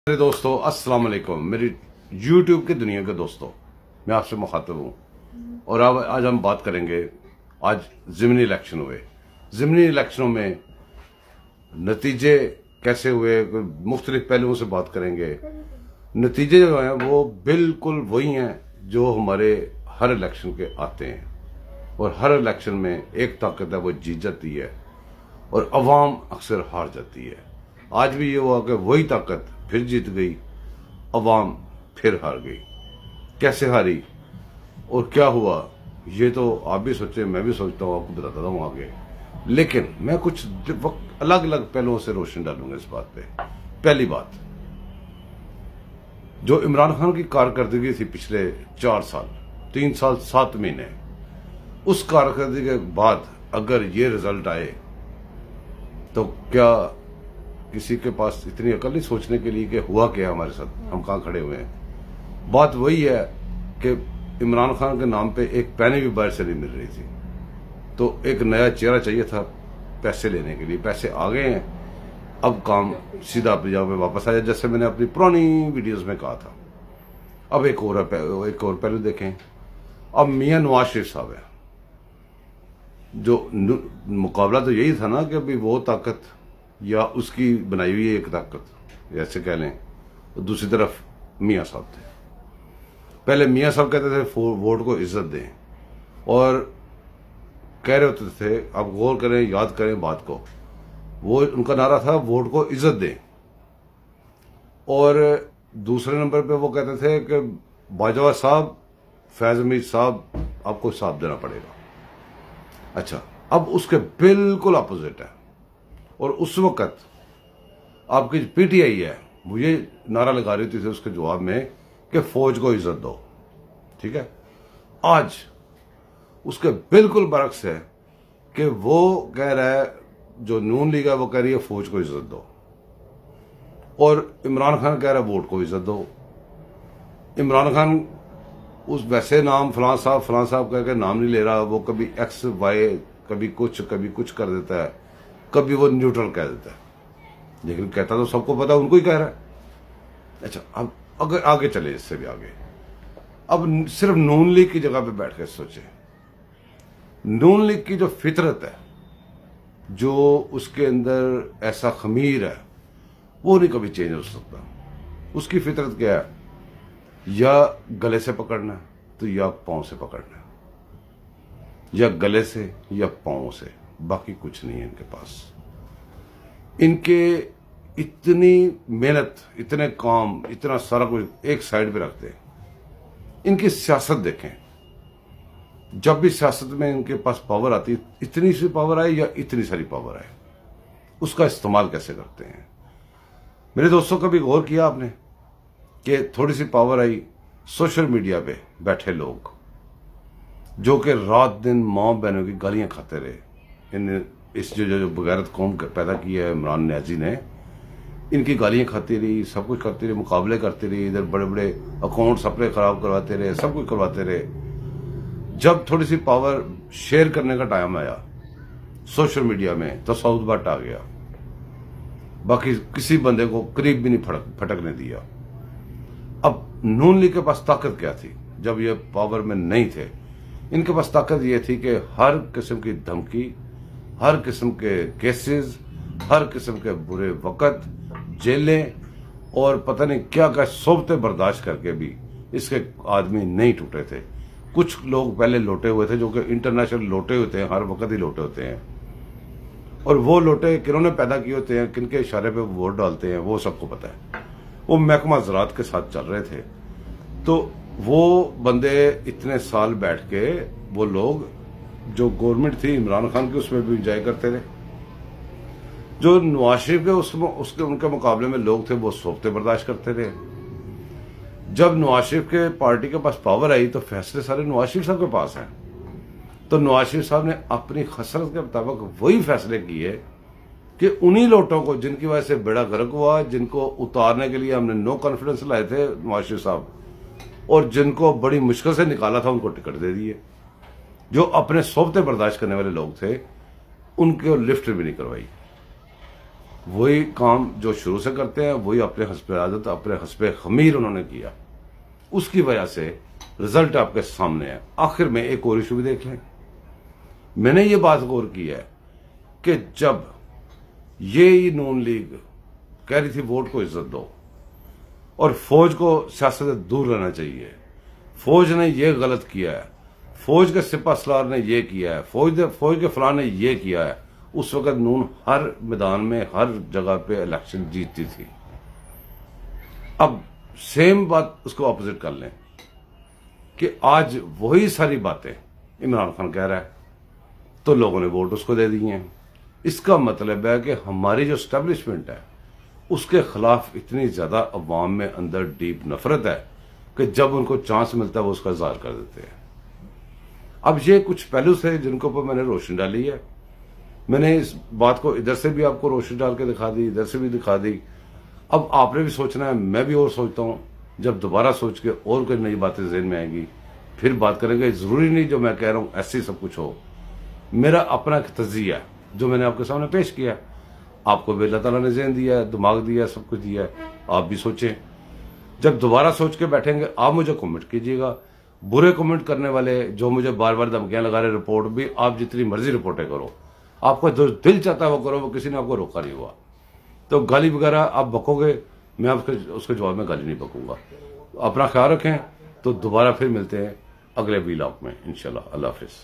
میرے دوستو السلام علیکم، میری یوٹیوب کی دنیا کے دوستو، میں آپ سے مخاطب ہوں اور آج ہم بات کریں گے۔ آج ضمنی الیکشن ہوئے، ضمنی الیکشنوں میں نتیجے کیسے ہوئے، مختلف پہلوؤں سے بات کریں گے۔ نتیجے جو ہیں وہ بالکل وہی ہیں جو ہمارے ہر الیکشن کے آتے ہیں، اور ہر الیکشن میں ایک طاقت ہے وہ جیت جاتی ہے اور عوام اکثر ہار جاتی ہے۔ آج بھی یہ ہوا کہ وہی طاقت پھر جیت گئی، عوام پھر ہار گئی۔ کیسے ہاری اور کیا ہوا یہ تو آپ بھی سوچیں، میں بھی سوچتا ہوں، آپ کو بتاتا ہوں آگے، لیکن میں کچھ الگ الگ پہلوؤں سے روشنی ڈالوں گا اس بات پہ۔ پہلی بات، جو عمران خان کی کارکردگی تھی پچھلے 4 سال، 3 سال 7 مہینے، اس کارکردگی کے بعد اگر یہ رزلٹ آئے تو کیا کسی کے پاس اتنی عقل نہیں سوچنے کے لیے کہ ہوا کیا ہمارے ساتھ، ہم کہاں کھڑے ہوئے ہیں؟ بات وہی ہے کہ عمران خان کے نام پہ ایک پینی بھی باہر سے نہیں مل رہی تھی، تو ایک نیا چہرہ چاہیے تھا پیسے لینے کے لیے۔ پیسے آ گئے ہیں، اب کام سیدھا اپنی جگہ پہ واپس آیا، جیسے میں نے اپنی پرانی ویڈیوز میں کہا تھا۔ اب ایک اور پہلو دیکھیں۔ اب میاں نواز شریف صاحب ہیں، جو مقابلہ تو یہی تھا نا کہ ابھی وہ طاقت یا اس کی بنائی ہوئی ایک طاقت ایسے کہہ لیں، دوسری طرف میاں صاحب تھے۔ پہلے میاں صاحب کہتے تھے ووٹ کو عزت دیں، اور کہہ رہے ہوتے تھے، آپ غور کریں، یاد کریں بات کو، وہ ان کا نعرہ تھا ووٹ کو عزت دیں، اور دوسرے نمبر پہ وہ کہتے تھے کہ باجوہ صاحب، فیض حمید صاحب، آپ کو حساب دینا پڑے گا۔ اچھا، اب اس کے بالکل اپوزٹ ہے، اور اس وقت آپ کی پی ٹی آئی ہے وہ یہ نعرہ لگا رہی تھی اس کے جواب میں کہ فوج کو عزت دو، ٹھیک ہے۔ آج اس کے بالکل برعکس ہے کہ وہ کہہ رہا ہے، جو نون لیگ ہے وہ کہہ رہی ہے فوج کو عزت دو، اور عمران خان کہہ رہا ہے ووٹ کو عزت دو۔ عمران خان اس ویسے نام فلاں صاحب کہہ کے نام نہیں لے رہا، وہ کبھی ایکس وائی، کبھی کچھ کر دیتا ہے، کبھی وہ نیوٹرل کہہ دیتا ہے، لیکن کہتا تو سب کو پتا ان کو ہی کہہ رہا ہے۔ اچھا، اب اگر آگے چلے، اس سے بھی آگے، اب صرف نون لیگ کی جگہ پہ بیٹھ کے سوچیں، نون لیگ کی جو فطرت ہے، جو اس کے اندر ایسا خمیر ہے، وہ نہیں کبھی چینج ہو سکتا۔ اس کی فطرت کیا ہے؟ یا گلے سے پکڑنا تو یا پاؤں سے پکڑنا، یا گلے سے یا پاؤں سے، باقی کچھ نہیں ہے ان کے پاس۔ ان کے اتنی محنت، اتنے کام، اتنا سارا کچھ ایک سائڈ پہ رکھتے ہیں۔ ان کی سیاست دیکھیں، جب بھی سیاست میں ان کے پاس پاور آتی، اتنی سی پاور آئے یا اتنی ساری پاور آئے، اس کا استعمال کیسے کرتے ہیں؟ میرے دوستوں، کبھی غور کیا آپ نے کہ تھوڑی سی پاور آئی، سوشل میڈیا پہ بیٹھے لوگ جو کہ رات دن ماں بہنوں کی گالیاں کھاتے رہے، اس جو بغیرت قوم پیدا کی ہے عمران نیازی نے، ان کی گالیاں کھاتی رہی، سب کچھ کرتی رہی، مقابلے کرتی رہی، ادھر بڑے بڑے اکاؤنٹس اپنے خراب کرواتے رہے، سب کچھ کرواتے رہے۔ جب تھوڑی سی پاور شیئر کرنے کا ٹائم آیا سوشل میڈیا میں تو ساؤتھ بٹ آ گیا، باقی کسی بندے کو قریب بھی نہیں پھٹکنے دیا۔ اب نون لیگ کے پاس طاقت کیا تھی جب یہ پاور میں نہیں تھے؟ ان کے پاس طاقت یہ تھی کہ ہر قسم کی دھمکی، ہر قسم کے کیسز، ہر قسم کے برے وقت، جیلیں اور پتہ نہیں کیا کیا صحبتیں برداشت کر کے بھی اس کے آدمی نہیں ٹوٹے تھے۔ کچھ لوگ پہلے لوٹے ہوئے تھے، جو کہ انٹرنیشنل لوٹے ہوتے ہیں، ہر وقت ہی لوٹے ہوتے ہیں، اور وہ لوٹے کنہوں نے پیدا کیے ہوتے ہیں، کن کے اشارے پہ ووٹ ڈالتے ہیں، وہ سب کو پتہ ہے۔ وہ محکمہ زراعت کے ساتھ چل رہے تھے، تو وہ بندے اتنے سال بیٹھ کے، وہ لوگ جو گورنمنٹ تھی عمران خان کی، اس میں بھی انجوائے کرتے رہے۔ جو نواز شریف کے ان کے مقابلے میں لوگ تھے، وہ صحبتیں برداشت کرتے رہے۔ جب نواز شریف کے پارٹی کے پاس پاور آئی تو فیصلے سارے نواز شریف صاحب کے پاس ہیں، تو نواز شریف صاحب نے اپنی خسرت کے مطابق وہی فیصلے کیے کہ انہی لوٹوں کو، جن کی وجہ سے بیڑا غرق ہوا، جن کو اتارنے کے لیے ہم نے نو کانفیڈنس لائے تھے نواز شریف صاحب، اور جن کو بڑی مشکل سے نکالا تھا، ان کو ٹکٹ دے دیے۔ جو اپنے صحبتیں برداشت کرنے والے لوگ تھے، ان کو لفٹ بھی نہیں کروائی۔ وہی کام جو شروع سے کرتے ہیں، وہی اپنے حسب عادت، اپنے حسب خمیر انہوں نے کیا، اس کی وجہ سے رزلٹ آپ کے سامنے ہے۔ آخر میں ایک اور ایشو بھی دیکھ لیں، میں نے یہ بات غور کی ہے کہ جب یہ نون لیگ کہہ رہی تھی ووٹ کو عزت دو اور فوج کو سیاست سے دور رہنا چاہیے، فوج نے یہ غلط کیا ہے، فوج کے سپہ سالار نے یہ کیا ہے، فوج کے فلاں نے یہ کیا ہے، اس وقت نون ہر میدان میں ہر جگہ پہ الیکشن جیتتی تھی۔ اب سیم بات اس کو اپوزٹ کر لیں کہ آج وہی ساری باتیں عمران خان کہہ رہا ہے تو لوگوں نے ووٹ اس کو دے دیے ہیں۔ اس کا مطلب ہے کہ ہماری جو اسٹیبلشمنٹ ہے اس کے خلاف اتنی زیادہ عوام میں اندر ڈیپ نفرت ہے کہ جب ان کو چانس ملتا ہے وہ اس کا اظہار کر دیتے ہیں۔ اب یہ کچھ پہلو سے جن کے اوپر میں نے روشنی ڈالی ہے، میں نے اس بات کو ادھر سے بھی آپ کو روشنی ڈال کے دکھا دی، ادھر سے بھی دکھا دی۔ اب آپ نے بھی سوچنا ہے، میں بھی اور سوچتا ہوں، جب دوبارہ سوچ کے اور کوئی نئی باتیں ذہن میں آئیں گی پھر بات کریں گے۔ ضروری نہیں جو میں کہہ رہا ہوں ایسے ہی سب کچھ ہو، میرا اپنا ایک تجزیہ ہے جو میں نے آپ کے سامنے پیش کیا۔ آپ کو بھی اللہ تعالیٰ نے ذہن دیا ہے، دماغ دیا ہے، سب کچھ دیا ہے، آپ بھی سوچیں۔ جب دوبارہ سوچ کے بیٹھیں گے آپ مجھے کمنٹ کیجیے گا۔ برے کمنٹ کرنے والے جو مجھے بار بار دھمکیاں لگا رہے، رپورٹ بھی آپ جتنی مرضی رپورٹیں کرو، آپ کو جو دل چاہتا ہے وہ کرو، وہ کسی نے آپ کو روکا نہیں ہوا۔ تو گالی وغیرہ آپ بکو گے، میں اس کے جواب میں گالی نہیں بکوں گا۔ اپنا خیال رکھیں، تو دوبارہ پھر ملتے ہیں اگلے ویلاگ میں انشاءاللہ۔ اللہ حافظ۔